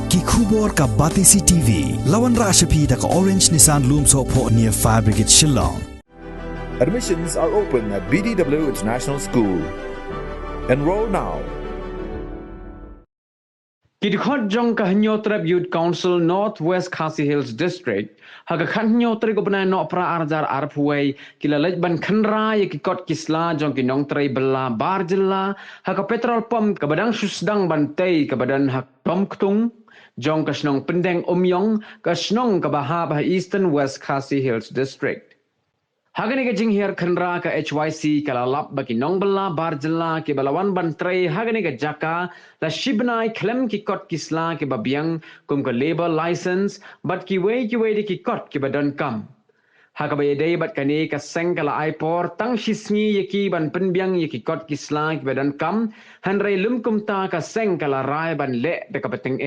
Ki khubor ka Batisi TV. Lawan Rashapi da ka Orange Nissan Lumso po near Fire Brigade Shillong. Admissions are open at BDW International School. Enroll now. Kidkhot jong ka Hanyotrep Youth Council Northwest Khasi Hills District haga khan Hanyotre ko bana no pra arjar arphuai kilalaj ban khanra ye kikot kisla jong kinong Trei Bylla bar Jylla haga petrol pump ka badang susdang bantai ka badan hak tom ktung jong ka snong Pyndengumiong ka snong ka bahab Eastern West Khasi Hills District. Hagani ka jing hier khanra ka HYC kalalap baki nong Bylla bar Jylla ke balawan ban Trei hagani ka jaka la shibnai Khlem ki kot kisla ke Biang kum ka labor license but ki wei di ki kot ke badan kam haga bay day bat kani ka seng kala aipor tang shisngi yeki ban Pyndengumiong yeki kot kisla ke badan kam hanrei lum kum ta ka seng kala rai ban le de ka bateng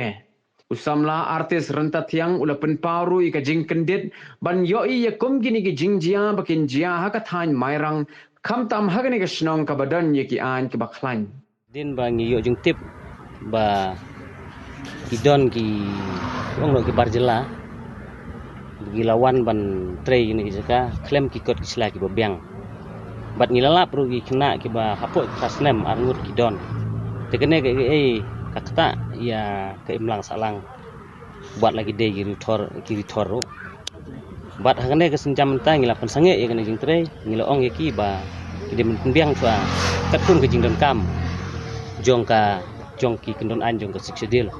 Usamla artis rentat yang ula penparu ika jing kendit ban yoi ya kum gini ki jing jia bakin jia haka thain mairang kham tam hagani ka snong ka badan ye ki an ki bakhlain din ba ngi yo jing tip ba kidon ki ong no ki bar Jylla gilawan ban Trei ni jaka Khlem ki kot kisla ki Biang bat ngilala pro ki kena ki ba hapo kasnem arngur kidon tekene ke kakta ya ke imlang salang buat lagi de kiri tor bat hangane ke senjam ta ngila pensange ya kene jing Trei ngila ong yeki ba ide men Pyndengumiong chua katun ke jing don kam jong ki kendon an jong ke siksedil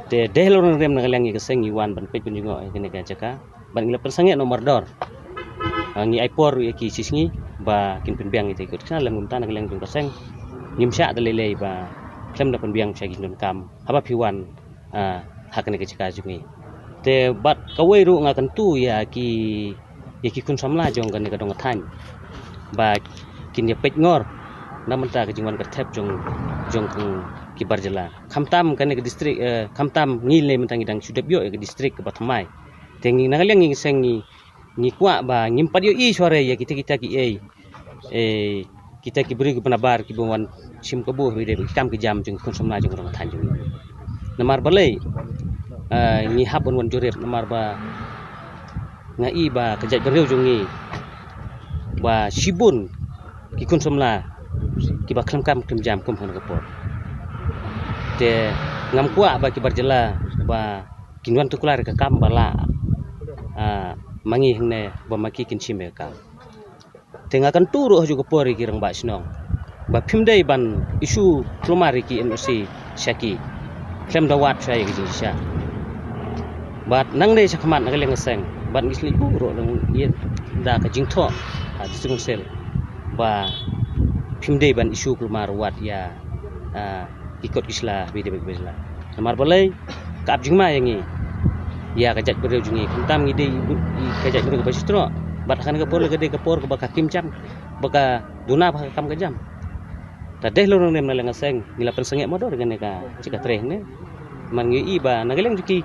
de lorong rem nagaleng ke seng iwan ban pej penjungo kene ka jaka ban ngila pensange nomor dor ngi aipor yeki sisngi ba kin Pyndengumiong ite ikut kana lem tan nagaleng jong ka seng ngimsha dalele ba Khlem da Pyndengumiong chagi don kam haba piwan hakane ke chika jungi te bat kawai ru ngakan tu ya ki kun samla jong kan ka dong than ba kin ya pej ngor namanta ke jingwan ka thep jong ki bar Jylla khamtam kan ke distrik khamtam ngile mentang idang sudabyo ke distrik ke Batmai tengi nagaleng ngi sengi ni kwa ba ngimpat yo I suare ya kita ki kita ki beri ke penabar ki bawan sim kebuh bide kam ke jam jeng kun samla jeng orang tanjung namar balai ngi habon wan jurep namar ba ngai ba kejat bereu jungi ba sibun ki kun samla ki ba khlem kam kem jam kum hon kapor te ngam kwa ba ki bar Jylla ba kinwan tukular ka kam bala mangi hengne ba maki kin chime kam tengakan turu juga pori kirang ba snong ba phimdei ban isu klomari ki NOC syaki Khlem dawat saya ki sya bat nang dei sakhamat nagaleng seng bat ngisli ro lang yen da ka jingtho disung sel ba phimdei ban isu klomar wat ya ikut kisla bide Bylla namar balai ka abjingma yangi ya kajak bereu jungi kentam ngide kajak bereu ba sistro bat kan ke por gede ke por ke baka kimcam baka duna baka kam ke jam tadeh lorong nem nalang seng ngila pensengek modor gane ka cika Trei ne man ngi iba nageleng juki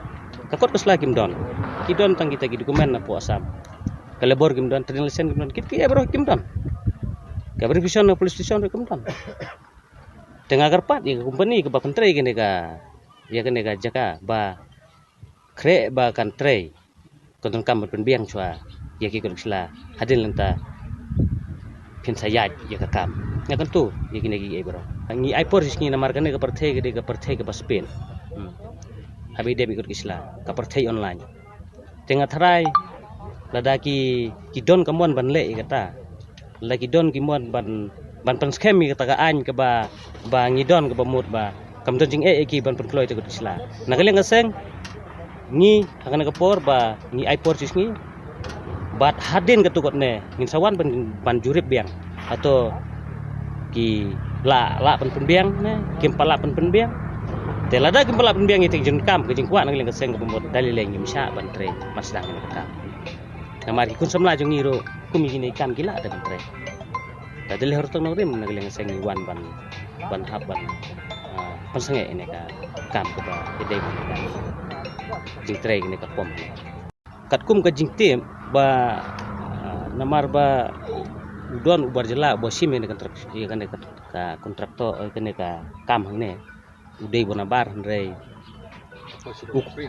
kakot kesla kim don kidon tang kita ki dokumen na po asam kalebor kim don training lesson kim don kit ki bro kim don ka verification na police station kim don tengah garpat ya company ke bakan Trei gane ka ya gane ka jaka ba kre ba kan Trei konton kam Pyndengumiong chua ya ki kisla hadin lenta pin sayat ya ka kam ya kan tu ya kini gi bro ngi aipor sisni namar kan ke perthai ke Spain habi de ikut kisla ka perthai online tengah tharai ladaki kidon kamon ban le kata lagi don kimon ban pen scam kata ka an ke ba ngidon ke bamut ba kam don jing ki ban pen kloi te ikut kisla nagaleng ngaseng ngi hakan ke por ba ngi aipor sisni bat hadin ketukot ne ngin sawan ban jurip Biang atau ki la Pyndengumiong ne kim pala Pyndengumiong te lada kim pala Pyndengumiong itu jeng kam ke jeng kwa nang leng keseng ke pemot dalileng ngim sya ban Trei masdang ne kam namar ki kun samla jeng ngiro kum gini kam gila ada ban Trei dadile hortong nang rim nang leng keseng wan ban hab ban pensenge ne ka kam ke ba ide ban jeng Trei ne ka pom kat kum ke jing tim ba namar ba udon ubar Jylla bo sim ne kontrak ya kan ka kontraktor kene ka kam ne udai bona bar Trei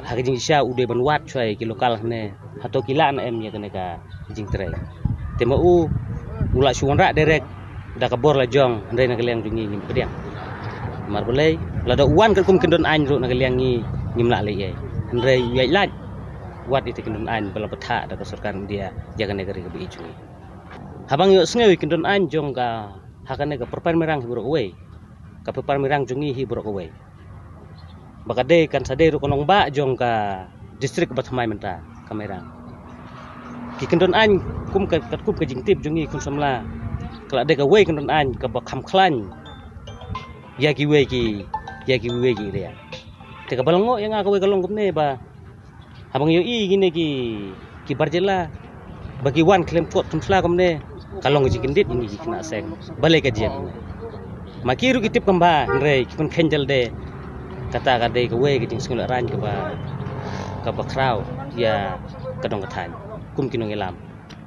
hak jing isya ude ban wat choi ki lokal ne hato kila na em nya kene ka jing Trei tema ula suan ra derek da ka bor la jong ndai na keleng jungi nim pediang mar boleh la da uan kan kum kendon an ro na keleng ni nim la le ye ndai yai lat wat itu kendon an bala petha da ka sarkar dia jaga negeri ke bi jungi habang yo sngewi kendon an jong ka hakane ka perpan merang hibro we ka perpan merang jungi hibro we bakade kan sade ro konong ba jong ka distrik Bathamai menta kamera ki kendon an kum ka kum ka jingtip jungi kun samla kala de ka we kendon an ka ba kham khlan ya ki we ki dia te ka balango yang ka we kalong kumne ba habang yo I gine ki Bylla bagi wan Khlem kot tumsla kumne kalong ji kindit ini ki kena seng balik ka jian makiru kitip kamba ndrei ki kun khenjal de kata kadai ke we ke singul ran ke ba krau ya kadong kathan kum kinong elam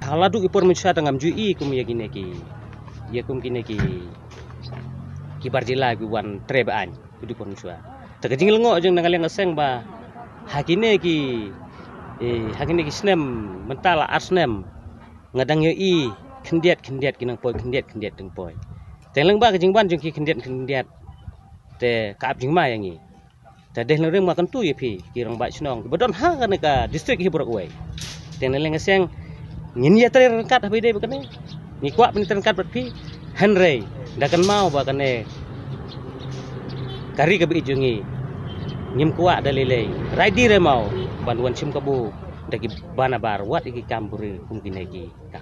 haladu ipor misha tangam jui kum ya gine ki Bylla ki wan Trei ba an kudu por misha ta ke jingil ngo jeng nangal yang seng ba hakine ki snem mentala arsnem ngadang yo I khendiat kinang poi khendiat teng poi tengleng ba ke jingban jeng ki khendiat te kaap jing ma yang I ta deh leng makan tu ye pi kirang ba snong bodon ha kan ka distrik hi borok we ten leng seng ngin ya Trei rengkat habi de bakane ni kwa pin rengkat bat pi Henry da kan mau ba kane kari ka bi jungi ngim kwa dalile raidi re mau banduan sim kabu dagi bana bar wat iki kamburi kum kinegi ka